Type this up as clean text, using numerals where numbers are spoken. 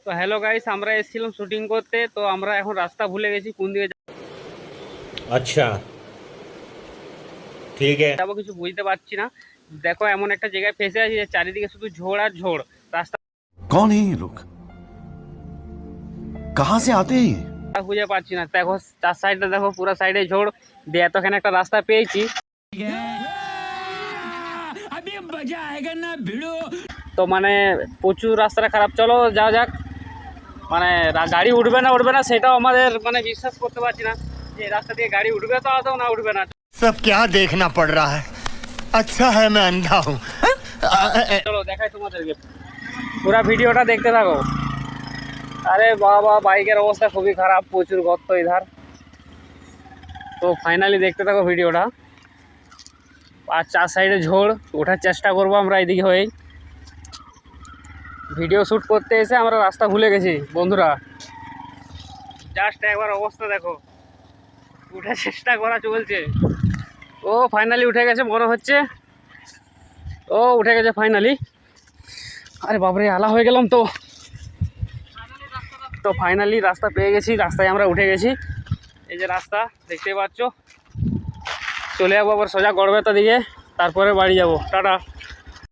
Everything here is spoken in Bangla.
তো হ্যালো গাইস, আমরা এসেছিলাম শুটিং করতে। তো আমরা এখন রাস্তা ভুলে গেছি কোন দিকে अच्छा ठीक है। যাবো, কিছু বুঝতে পারছি না। দেখো এমন একটা জায়গায় ফেসে আছি যে চারিদিকে শুধু ঝোড় আর ঝোড়। রাস্তা कौन है ये लोग? कहां से आते हैं ये? খুঁজে পাচ্ছি না। দেখো চার সাইডে, দেখো পুরো সাইডে ঝোড় দিয়ে এতখানে একটা রাস্তা পেয়েছি। তো মানে প্রচুর রাস্তাটা খারাপ। চলো যাওয়া যাক। মানে গাড়ি উঠবে না সেটাও আমাদের মানে বিশ্বাস করতে পারছি না যে এই রাস্তা দিয়ে গাড়ি উঠবে তো আদৌ না উঠবে না। सब क्या देखना पड़ रहा है। अच्छा है मैं अंधा हूँ। চলো দেখাই তোমাদেরকে, পুরো ভিডিওটা দেখতে থাকো। আরে বাবা, বাইকের অবস্থা খুবই খারাপ, প্রচুর গর্ত ইধার। তো ফাইনালি দেখতে থাকো ভিডিওটা। আর চার সাইডে ঝোড়, ওঠার চেষ্টা করবো আমরা এদিকে হয়েই। ভিডিও শ্যুট করতে এসে আমরা রাস্তা ভুলে গেছি বন্ধুরা। জাস্ট একবার অবস্থা দেখো, উঠার চেষ্টা করা চলছে। ও ফাইনালি উঠে গেছে মনে হচ্ছে। ও উঠে গেছে ফাইনালি। আরে বাবরে, আলা হয়ে গেলাম তো। তো ফাইনালি রাস্তা পেয়ে গেছি, রাস্তায় আমরা উঠে গেছি। এই যে রাস্তা দেখতেই পাচ্ছ। চলে যাবো আবার সোজা গড়বেতা দিকে, তারপরে বাড়ি যাব। টাটা।